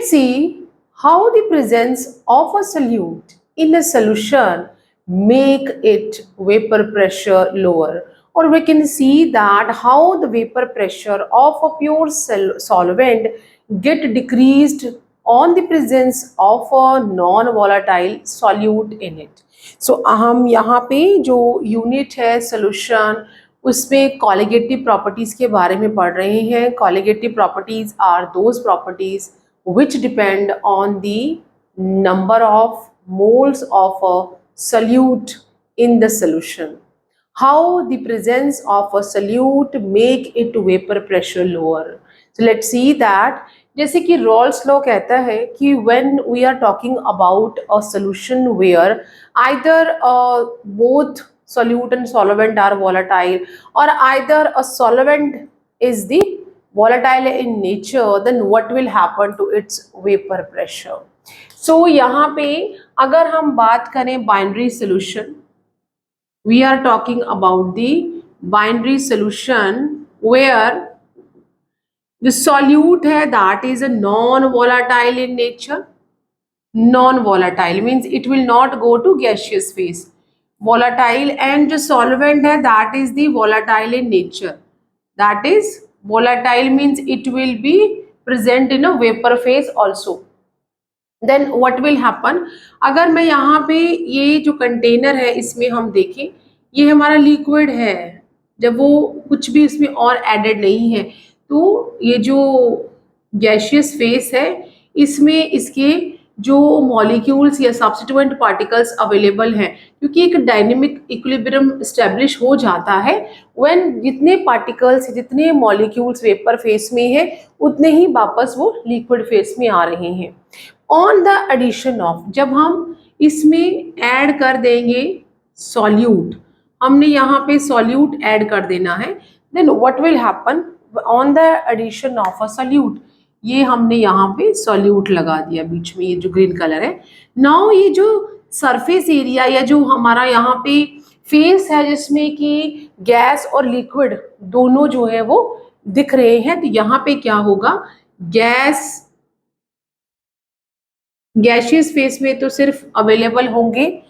Let's see how the presence of a solute in a solution make it vapor pressure lower, or we can see that how the vapor pressure of a pure solvent get decreased on the presence of a non-volatile solute in it. So हम यहाँ पे जो unit है solution उसमें colligative properties के बारे में पढ़ रहे हैं. Colligative properties are those properties which depend on the number of moles of a solute in the solution. How the presence of a solute make it vapor pressure lower. So let's see that जैसे कि Rawls law कहता है कि when we are talking about a solution where either both solute and solvent are volatile, or either a solvent is the volatile in nature, then what will happen to its vapor pressure. So यहाँ पे अगर हम बात करें binary solution, we are talking about the binary solution where the solute है that is a non-volatile in nature. Non-volatile means it will not go to gaseous phase. Volatile and जो solvent है that is the volatile in nature. That is volatile means it will be present in a vapor phase also. Then what will happen, अगर मैं यहाँ पे ये जो container है इसमें हम देखें ये हमारा लिक्विड है, जब वो कुछ भी इसमें और एडेड नहीं है तो ये जो गैसियस फेस है इसमें इसके जो मॉलिक्यूल्स या सब्स्टिट्यूएंट पार्टिकल्स अवेलेबल हैं, क्योंकि एक डायनेमिक इक्विलिब्रियम एस्टेब्लिश हो जाता है व्हेन जितने पार्टिकल्स जितने मॉलिक्यूल्स वेपर फेस में है उतने ही वापस वो लिक्विड फेस में आ रहे हैं. ऑन द एडिशन ऑफ, जब हम इसमें ऐड कर देंगे सॉल्यूट, हमने यहाँ पे सॉल्यूट ऐड कर देना है, then what will happen on the addition of a solute, ये हमने यहाँ पे सॉल्यूट लगा दिया बीच में, ये जो ग्रीन कलर है. नाउ ये जो सरफेस एरिया या जो हमारा यहाँ पे फेस है जिसमें कि गैस और लिक्विड दोनों जो है वो दिख रहे हैं, तो यहाँ पे क्या होगा, गैसियस फेस में तो सिर्फ अवेलेबल होंगे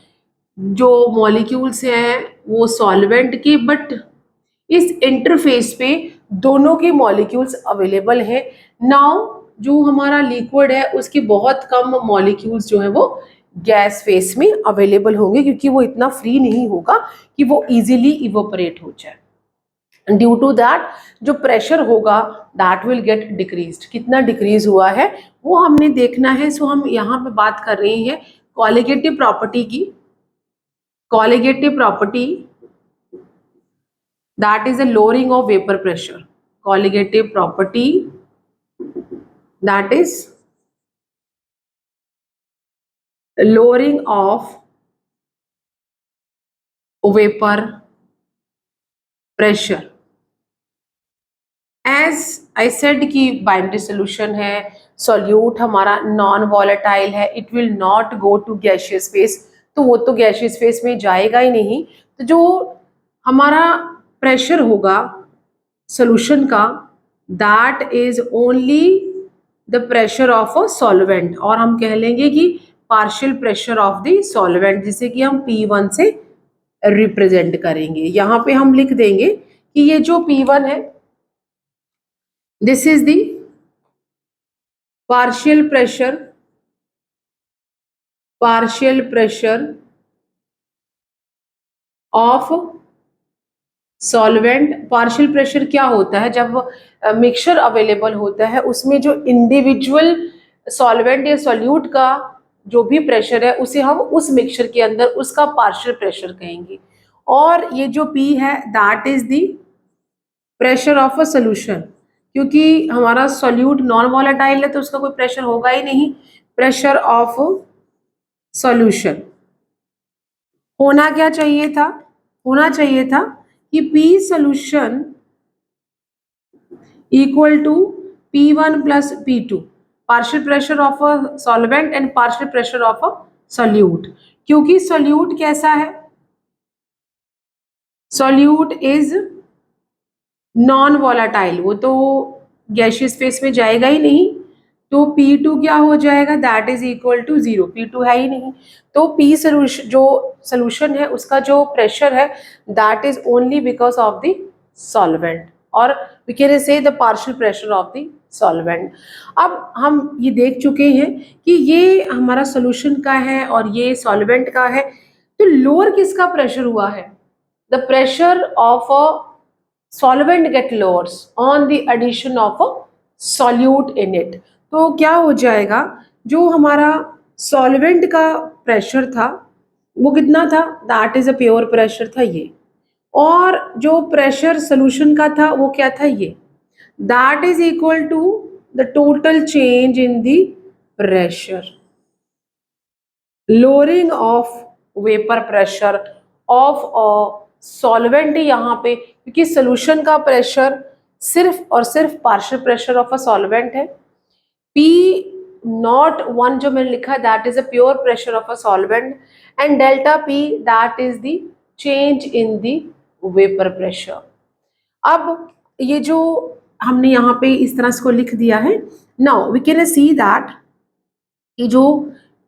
जो मॉलिक्यूल्स हैं वो सॉल्वेंट के, बट इस इंटरफेस पे दोनों के मॉलिक्यूल्स अवेलेबल हैं. नाउ जो हमारा लिक्विड है उसके बहुत कम मॉलिक्यूल्स जो है वो गैस फेस में अवेलेबल होंगे, क्योंकि वो इतना फ्री नहीं होगा कि वो इजीली इवोपरेट हो जाए. ड्यू टू दैट जो प्रेशर होगा दैट विल गेट डिक्रीज्ड. कितना डिक्रीज हुआ है वो हमने देखना है. सो हम यहाँ पे बात कर रहे हैं कॉलिगेटिव प्रॉपर्टी की. Colligative property that is a lowering of vapor pressure. Colligative property that is lowering of vapor pressure. As I said कि binary solution है, solute हमारा non volatile है, it will not go to gaseous phase, तो वो तो gaseous phase में जाएगा ही नहीं. तो जो हमारा प्रेशर होगा सोल्यूशन का that is only the pressure of a solvent, और हम कह लेंगे कि partial pressure of the solvent, जिसे कि हम P1 से रिप्रेजेंट करेंगे. यहाँ पे हम लिख देंगे कि ये जो P1 है this is the partial pressure of solvent. Partial pressure क्या होता है, जब मिक्सचर अवेलेबल होता है उसमें जो इंडिविजुअल सॉल्वेंट या सॉल्यूट का जो भी प्रेशर है उसे हम उस मिक्सचर के अंदर उसका पार्शियल प्रेशर कहेंगे. और ये जो P है that is the pressure of a solution, क्योंकि हमारा सॉल्यूट नॉन वॉलेटाइल है तो उसका कोई प्रेशर होगा ही नहीं. प्रेशर ऑफ सॉल्यूशन होना क्या चाहिए था, होना चाहिए था कि P solution equal to P1 plus P2, partial pressure of a solvent and partial pressure of a solute. क्योंकि solute कैसा है, solute is non volatile, वो तो गैसियस फेस में जाएगा ही नहीं, तो P2 क्या हो जाएगा, that is equal to 0, P2 है ही नहीं, तो P सोल्यूशन जो सोल्यूशन है उसका जो प्रेशर है that is only because of the solvent, और we can say the partial pressure of the solvent. अब हम ये देख चुके हैं कि ये हमारा सोल्यूशन का है और ये सॉल्वेंट का है, तो लोअर किसका प्रेशर हुआ है, the pressure of a solvent get lowers on the addition of a solute in it। तो क्या हो जाएगा, जो हमारा सॉल्वेंट का प्रेशर था वो कितना था, that is a pure pressure था ये, और जो प्रेशर सोल्यूशन का था वो क्या था, ये, that is equal to the total change in the pressure, lowering of vapour pressure of a solvent यहाँ पे, क्योंकि सोल्यूशन का प्रेशर सिर्फ और सिर्फ partial pressure of a solvent है। P01 जो मैंने लिखा that is a pure pressure of a solvent, and delta P that is the change in the vapour pressure. अब ये जो हमने यहाँ पे इस तरह से को लिख दिया है, now we can see that कि जो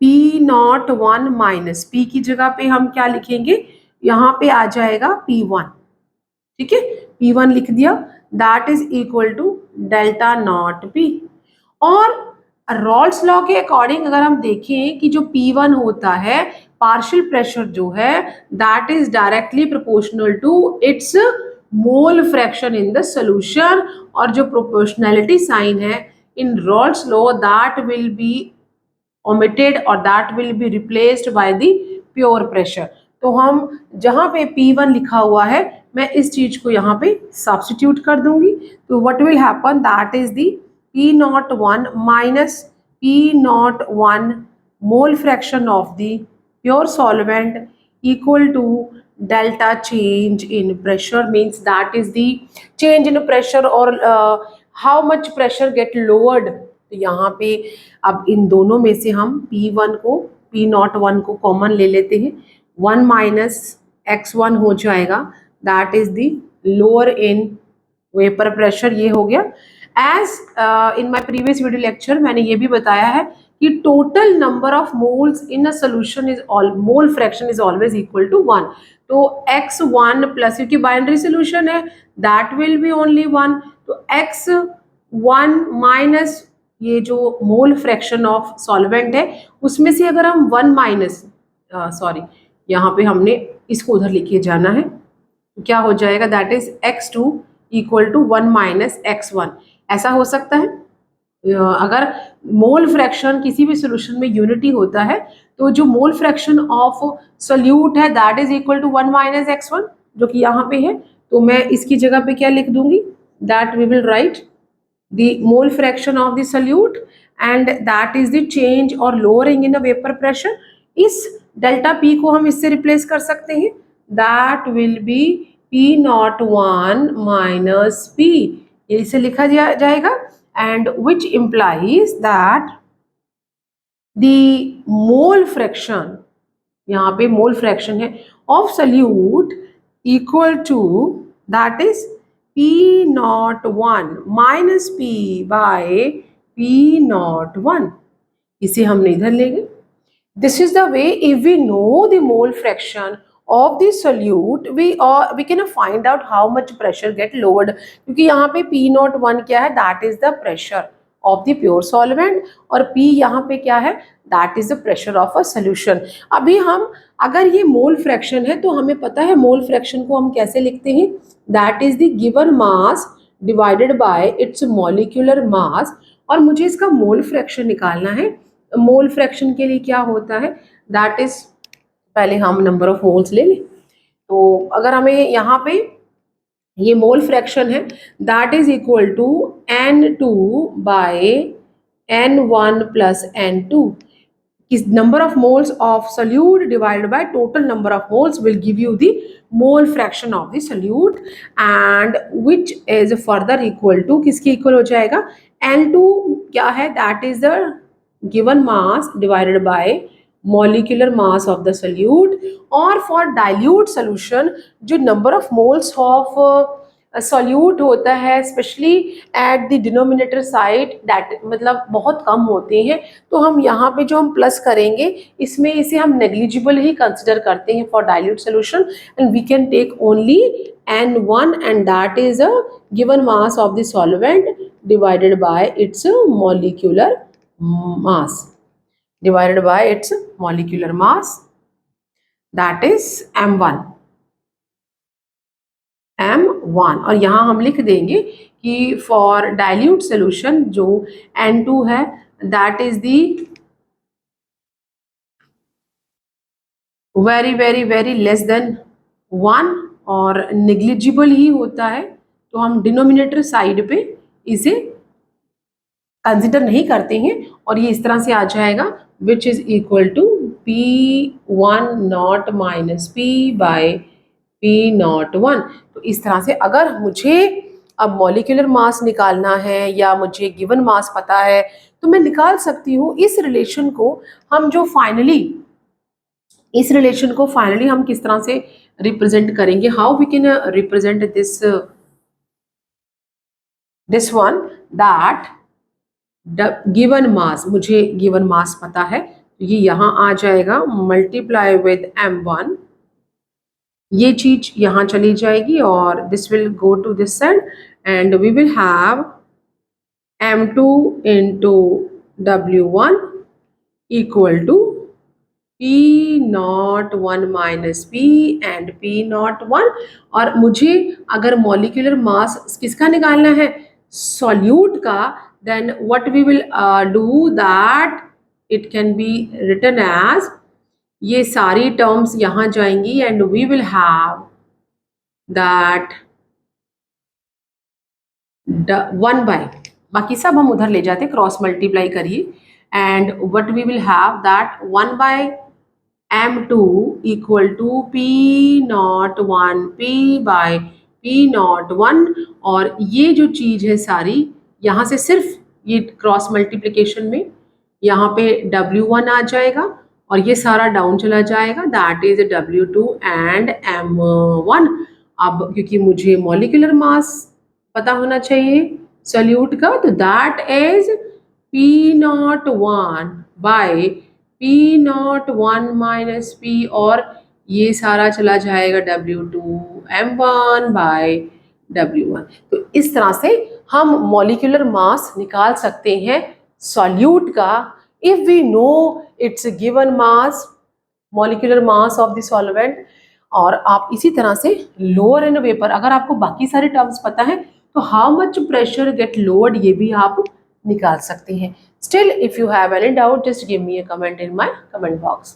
P01 माइनस P की जगह पे हम क्या लिखेंगे, यहाँ पे आ जाएगा P1, ठीक है, P1 लिख दिया, that is equal to delta not P। और रॉल्स लॉ के अकॉर्डिंग अगर हम देखें कि जो P1 होता है पार्शियल प्रेशर जो है that is directly proportional to its mole fraction in the solution, और जो प्रोपोर्शनैलिटी साइन है in Raoult's law that will be omitted or that will be replaced by the pure pressure। तो हम जहाँ पे P1 लिखा हुआ है मैं इस चीज को यहाँ पे सब्स्टिट्यूट कर दूंगी, तो what will happen, that is the P01 minus P01 mole fraction of the pure solvent equal to delta change in pressure, means that is the change in pressure or how much pressure get lowered। तो यहाँ पे अब इन दोनों में से हम P1 को P01 को कॉमन ले लेते हैं, 1 माइनस x1 हो जाएगा, that is the lower in vapour pressure, ये हो गया। As in my previous video lecture मैंने ये भी बताया है कि total number of moles in a solution is mole fraction is always equal to 1, तो x1 प्लस, क्योंकि बाइनरी सोल्यूशन है दैट विल बी ओनली 1, तो x1 माइनस ये जो मोल फ्रैक्शन ऑफ सॉल्वेंट है उसमें से अगर हम 1 माइनस, सॉरी यहाँ पे हमने इसको उधर लिखे जाना है, तो क्या हो जाएगा, that is x2 equal to 1 minus x1। ऐसा हो सकता है अगर मोल फ्रैक्शन किसी भी सोल्यूशन में यूनिटी होता है तो जो मोल फ्रैक्शन ऑफ सोल्यूट है that is equal to 1 minus x1 जो कि यहाँ पे है, तो मैं इसकी जगह पे क्या लिख दूंगी, that we will write the mole fraction of the solute and that is the change or lowering in the vapor pressure। इस delta P को हम इससे replace कर सकते हैं, that will be P01 minus P, इसे लिखा जाएगा, and which implies that the mole fraction, यहाँ पे mole fraction है of solute equal to that is P01 minus P by P01, इसे हमने इधर लेंगे। This is the way if we know the mole fraction of the solute we can find out how much pressure get lowered, क्योंकि यहाँ पे P01 क्या है, that is the pressure of the pure solvent, और P यहाँ पे क्या है, that is the pressure of a solution। अभी हम अगर ये मोल फ्रैक्शन है तो हमें पता है मोल फ्रैक्शन को हम कैसे लिखते हैं, that is the given mass divided by it's molecular mass, और मुझे इसका मोल फ्रैक्शन निकालना है। मोल फ्रैक्शन के लिए क्या होता है, दैट इज, पहले हम नंबर ऑफ मोल्स ले लें, तो अगर हमें यहाँ पे ये मोल फ्रैक्शन है that is equal to N2 by N1 plus N2, is number of moles of solute divided by total number of moles will give you the mole fraction of the solute, and which is further equal to किसके equal हो जाएगा, N2 क्या है, that is the given mass divided by molecular mass of the solute, और for dilute solution जो number of moles of solute होता है specially at the denominator side, that मतलब बहुत कम होते हैं, तो हम यहाँ पे जो हम प्लस करेंगे इसमें इसे हम नेग्लिजिबल ही कंसिडर करते हैं for dilute solution, and we can take only N1 and that is a given mass of the solvent divided by its molecular mass, that is M1 और यहाँ हम लिख देंगे कि फॉर डाइल्यूट सोल्यूशन जो N2 है that is the very very very less than 1 और negligible ही होता है, तो हम डिनोमिनेटर साइड पे इसे कंसिडर नहीं करते हैं और ये इस तरह से आ जाएगा which is equal to P1 minus P by P01। तो इस तरह से अगर मुझे अब मॉलिक्यूलर मास निकालना है या मुझे गिवन मास पता है तो मैं निकाल सकती हूँ इस रिलेशन को। हम जो फाइनली इस रिलेशन को फाइनली हम किस तरह से रिप्रेजेंट करेंगे, how we can represent this one, that given mass, मुझे गिवन मास पता है तो ये यहाँ आ जाएगा मल्टीप्लाई विद M1, ये चीज यहाँ चली जाएगी और this will go to this side and we will have M2 into W1 equal to P01 minus P and P01। और मुझे अगर मॉलिक्यूलर मास किसका निकालना है, सॉल्यूट का, then what we will do that it can be written as, ये सारी terms यहाँ जाएंगी and we will have that 1 by, बाकी सब हम उधर ले जाते क्रॉस मल्टीप्लाई करिए, and what we will have that 1 by M2 equal to P01 P by P01। और ये जो चीज है सारी यहाँ से सिर्फ ये क्रॉस मल्टीप्लिकेशन में यहाँ पे W1 आ जाएगा और ये सारा डाउन चला जाएगा, that is W2 and M1। अब क्योंकि मुझे मॉलिक्यूलर मास पता होना चाहिए सॉल्यूट का, तो that is P01 by P01 minus P और ये सारा चला जाएगा W2 M1 बाय W1। तो इस तरह से हम मॉलिक्यूलर मास निकाल सकते हैं सॉल्यूट का if we know its given mass, molecular mass of the solvent. और आप इसी तरह से लोअर इन वेपर, अगर आपको बाकी सारे टर्म्स पता है तो how much pressure get lowered ये भी आप निकाल सकते हैं। Still, if you have any doubt, just give me a comment in my comment box.